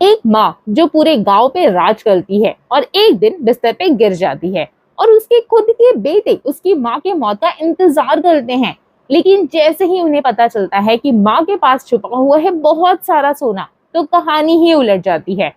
एक माँ जो पूरे गांव पे राज करती है और एक दिन बिस्तर पे गिर जाती है और उसके खुद के बेटे उसकी माँ के मौत का इंतजार करते हैं। लेकिन जैसे ही उन्हें पता चलता है कि माँ के पास छुपा हुआ है बहुत सारा सोना, तो कहानी ही उलट जाती है।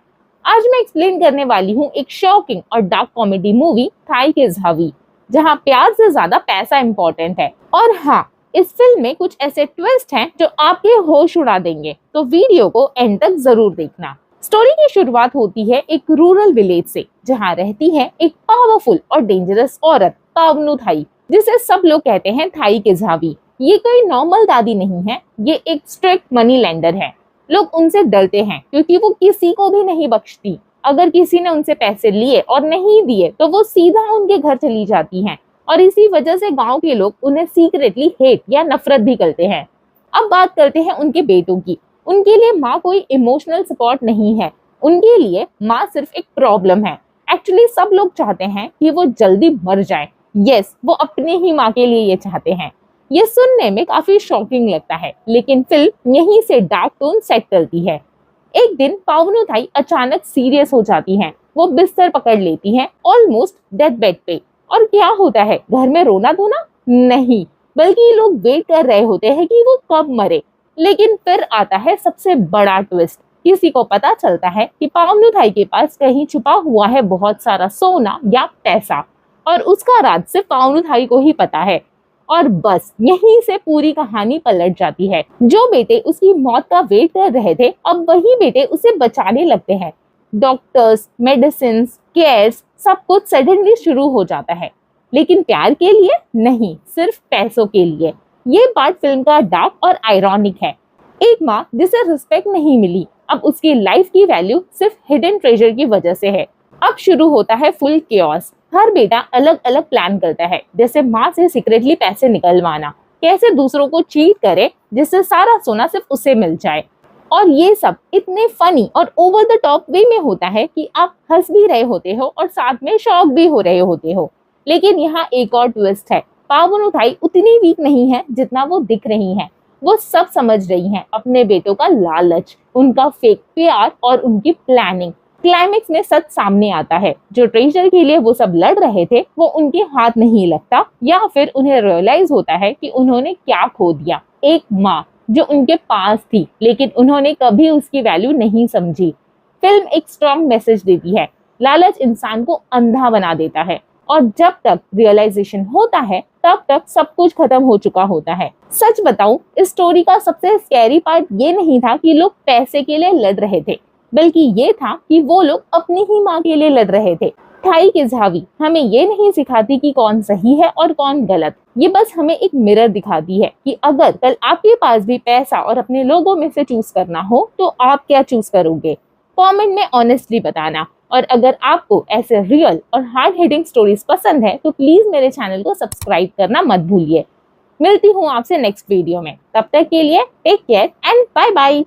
आज मैं एक्सप्लेन करने वाली हूँ एक शॉकिंग और डार्क कॉमेडी मूवी थाई किस हावी, जहाँ प्यार से ज्यादा पैसा इंपॉर्टेंट है। और हाँ, इस फिल्म में कुछ ऐसे ट्विस्ट हैं जो आपके होश उड़ा देंगे, तो वीडियो को एंड तक जरूर देखना। स्टोरी की शुरुआत होती है एक रूरल विलेज से, जहाँ रहती है एक पावरफुल और डेंजरस औरत पावनु थाई, जिसे सब लोग कहते हैं थाई के झावी। ये कोई नॉर्मल दादी नहीं है, ये एक स्ट्रिक्ट मनी लेंडर है। लोग उनसे डरते हैं क्योंकि वो किसी को भी नहीं बख्शती। अगर किसी ने उनसे पैसे लिए और नहीं दिए तो वो सीधा उनके घर चली जाती हैं, और इसी वजह से गांव के लोग उन्हें सीक्रेटली हेट या नफरत भी करते हैं। अब बात करते हैं उनके बेटों की। उनके लिए माँ कोई इमोशनल सपोर्ट नहीं है, उनके लिए माँ सिर्फ एक प्रॉब्लम है। एक्चुअली सब लोग चाहते हैं कि वो जल्दी मर जाए। यस, वो अपनी ही माँ के लिए ये चाहते हैं। ये सुनने में काफी शॉकिंग लगता है, लेकिन फिल्म यहीं से डार्क टोन सेट करती है। एक दिन पावनु थाई अचानक सीरियस हो जाती हैं। वो बिस्तर पकड़ लेती हैं, ऑलमोस्ट डेथ बेड पे। और क्या होता है, घर में रोना धोना नहीं, बल्कि लोग वेट कर रहे होते हैं कि वो कब मरे। लेकिन फिर आता है सबसे बड़ा ट्विस्ट। किसी को पता चलता है कि पावनु थाई के पास कहीं छुपा हुआ है बहुत सारा सोना या पैसा, और उसका राज सिर्फ पावनु थाई को ही पता है। और बस यहीं से पूरी कहानी पलट जाती है। जो बेटे उसकी मौत का वेट कर रहे थे, अब वही बेटे उसे बचाने लगते हैं। डॉक्टर्स, मेडिसिन, केयर्स, सब कुछ सडनली शुरू हो जाता है, लेकिन प्यार के लिए नहीं, सिर्फ पैसों के लिए। ये पार्ट फिल्म का डार्क और आयरॉनिक है। एक माँ जिसे रिस्पेक्ट नहीं मिली, अब उसकी लाइफ की वैल्यू सिर्फ हिडन ट्रेजर की वजह से है। अब शुरू होता है फुल केओस। हर बेटा अलग अलग प्लान करता है, जैसे माँ से सीक्रेटली पैसे निकलवाना, कैसे दूसरों को चीट करे जिससे सारा सोना सिर्फ उसे मिल जाए। और ये सब इतने फनी और ओवर द टॉप वे में होता है कि आप हंस भी रहे होते हो और साथ में शॉक भी हो रहे होते हो। लेकिन यहाँ एक और ट्विस्ट है। पावनु थाई उतनी वीक नहीं है जितना वो दिख रही हैं। वो सब समझ रही हैं, अपने बेटों का लालच, उनका फेक प्यार और उनकी प्लानिंग। क्लाइमेक्स में सच सामने आता है। जो ट्रेजर के लिए वो सब लड़ रहे थे, वो उनके हाथ नहीं लगता, या फिर उन्हें रियलाइज होता है कि उन्होंने क्या खो दिया। एक माँ जो उनके पास थी, लेकिन उन्होंने कभी उसकी वैल्यू नहीं समझी। फिल्म एक स्ट्रॉन्ग मैसेज देती है, लालच इंसान को अंधा बना देता है, और जब तक रियलाइजेशन होता है तब तक सब कुछ खत्म हो चुका होता है। सच बताऊं, इस स्टोरी का सबसे स्कैरी पार्ट ये नहीं था कि लोग पैसे के लिए लड़ रहे थे, बल्कि ये था कि वो लोग अपनी ही माँ के लिए लड़ रहे थे। थाई किस हावी हमें ये नहीं सिखाती कि कौन सही है और कौन गलत। ये बस हमें एक मिरर दिखाती है कि अगर कल आपके पास भी पैसा और अपने लोगों में से चूज करना हो, तो आप क्या चूज करोगे? कमेंट में ऑनेस्टली बताना। और अगर आपको ऐसे रियल और हार्ड हिटिंग स्टोरीज पसंद है, तो प्लीज मेरे चैनल को सब्सक्राइब करना मत भूलिए। मिलती हूँ आपसे नेक्स्ट वीडियो में। तब तक के लिए take care and bye bye.